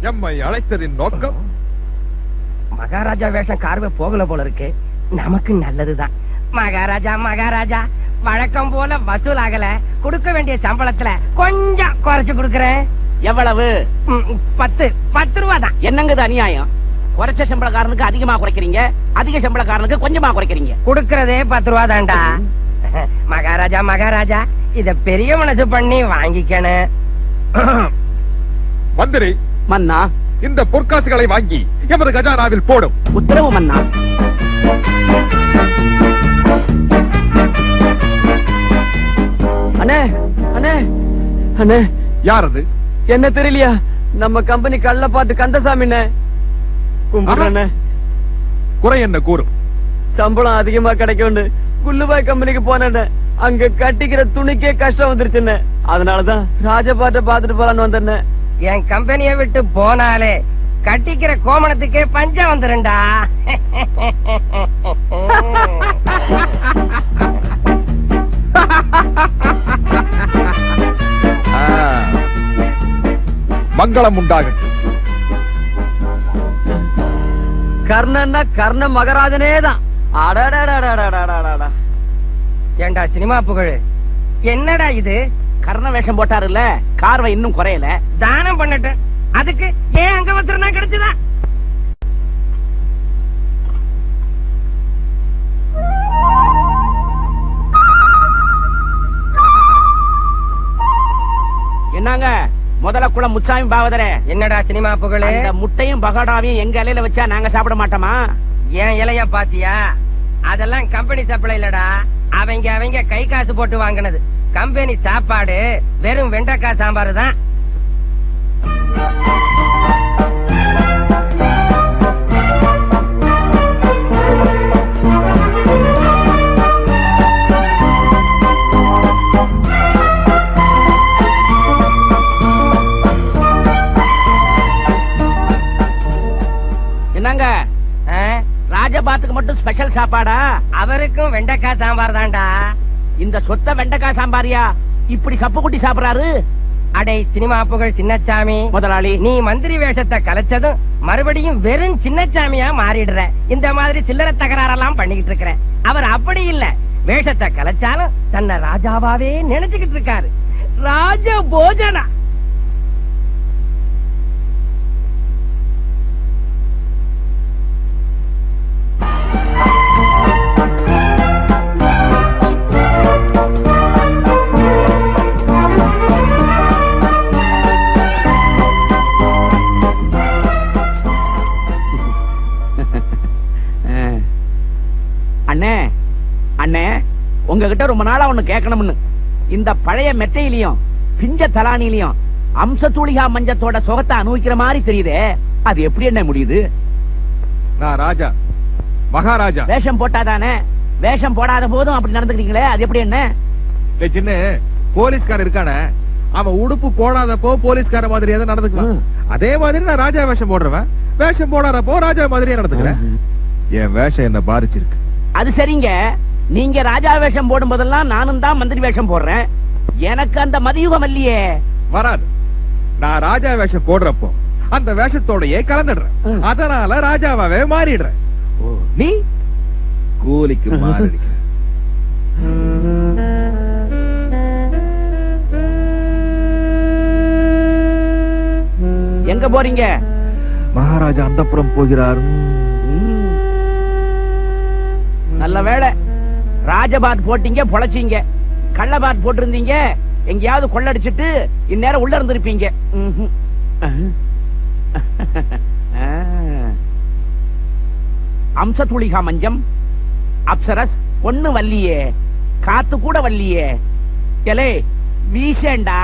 எம்மை அழைத்ததின் நோக்கம்? மகாராஜா வேஷம் கார்வே போகல போல இருக்கு. நமக்கு நல்லதுதான். மகாராஜா மகாராஜா வழக்கம் போல வசூல் ஆகல. கொடுக்க வேண்டிய சம்பளத்துல கொஞ்சம் குறைச்சு கொடுக்கறேன். எவ்வளவு? 10 ரூபா தான். என்னங்குது அநியாயம்? குறைச்ச சம்பளக்காரனுக்கு அதிகமா குறைக்கிறீங்க, அதிக சம்பளக்காரனுக்கு கொஞ்சமா குறைக்கிறீங்க. கொடுக்கறதே 10 ரூபா தான்டா. மகாராஜா மகாராஜா இத பெரிய மனசு பண்ணி வாங்கிக்கணும். மந்திரி மன்னா, இந்த பொற்காசுகளை வாங்கி எமது கஜானாவில் போடும். உத்தரவு மன்னா. அண்ணே அண்ணே அண்ணே. யார் அது? என்ன தெரியலையா? நம்ம கம்பெனி கள்ள பாட்டு கந்தசாமி. கும்பிடுறேன். குறை என்ன கூறும்? சம்பளம் அதிகமா கிடைக்கும் குல்லுபாய் கம்பெனிக்கு போனேன். அங்க கட்டிக்கிற துணிக்கே கஷ்டம் வந்துருச்சுன்னு. அதனாலதான் ராஜபாட்ட பாத்துட்டு போலான்னு வந்தேன். என் கம்பெனியை விட்டு போனாலே கட்டிக்கிற கோமணத்துக்கே பஞ்சம் வந்துருண்டா. மங்களம் உண்டாகட்டும். கர்ணன்னா கர்ண மகராஜனே தான். ஏண்டா சினிமா புகழ், என்னடா இது? கர்ண வேஷம் போட்டாருல்ல, கார்வை இன்னும் குறையல. தானம் பண்ணட்டும், அதுக்கு ஏன் அங்க வசரம் கிடைச்சதா? என்னங்க முதல குளம் முச்சாமி பாவதரே. என்னடா சினிமா புகழ், இந்த முட்டையும் பகோடாவையும் எங்க இலையில வச்சா நாங்க சாப்பிட மாட்டோமா? ஏன் இலைய பாத்தியா? அதெல்லாம் கம்பெனி சப்ளை இல்லடா, அவங்க கை காசு போட்டு வாங்கினது. கம்பெனி சாப்பாடு வெறும் வெண்டைக்காய் சாம்பார் தான். என்னங்க ராஜபாத்துக்கு மட்டும் ஸ்பெஷல் சாப்பாடா? அவருக்கும் வெண்டைக்காய் சாம்பார் தான்டா. இந்த சொத்த வெண்டைக்காய் சாம்பாரியா இப்படி சப்பு குட்டி சாப்பிடறாரு? அடே சினிமா புகழ் சின்னச்சாமி முதலாளி, நீ மந்திரி வேஷத்தை கலைச்சதும் மறுபடியும் வெறும் சின்னச்சாமியா மாறிடுற. இந்த மாதிரி சில்லற தகராறெல்லாம் பண்ணிக்கிட்டு இருக்கிற. அவர் அப்படி இல்ல, வேஷத்தை கலைச்சாலும் தன்னை ராஜாவாவே நினைச்சுக்கிட்டு இருக்காரு. ராஜ போஜனா. அண்ணே அண்ணே, உங்ககிட்ட ரொம்ப நாளா ஒண்ணு கேட்கணும்னு. இந்த பழைய மெட்டையிலையும் பிஞ்ச தலானிலையும் அம்சத்தூளிகா மஞ்சத்தோட சுகத்தை அனுபவிக்கிற மாதிரி தெரியுதே, அது எப்படி என்ன முடியுது? நான் ராஜா, மகாராஜா. வேஷம் போட்டாதானே? வேஷம் போடாத போதும் அப்படி நடந்துக்கிறீங்களே, அது எப்படி என்ன? சின்ன போலீஸ்கார இருக்கானே, அவன் உடுப்பு போடாதப்போ போலீஸ்கார மாதிரியே தான் நடந்துக்குவான். அதே மாதிரி நான் ராஜா வேஷம் போடுறவன் வேஷம் போடாதப்போ ராஜா மாதிரியே நடந்துக்கிறேன். என் வேஷம் என்ன பாதிச்சிருக்கு. அது சரிங்க, நீங்க ராஜா வேஷம் போடும் போதெல்லாம் நானும் தான் மந்திரி வேஷம் போடுறேன். எனக்கு அந்த மதியுகம் இல்லையே. வராது. நான் ராஜா வேஷம் போடுறப்போ அந்த வேஷத்தோடயே கலந்துடுறேன். அதனால ராஜாவாவே மாறிடுறேன். நீ கூலிக்கு மாறி. எங்க போறீங்க? மகாராஜா அந்தப்புறம் போகிறார். நல்ல வேளை ராஜபாத் போட்டீங்க, பொழைச்சீங்க. கள்ளபாத் போட்டிருந்தீங்க, எங்கேயாவது கொள்ளடிச்சிட்டு இந்நேரம் உள்ள இருந்திருப்பீங்க. அம்சத்துளிகா மஞ்சம், அப்சரஸ் ஒண்ணு வல்லியே, காத்து கூட வல்லியே. எலே வீசேண்டா.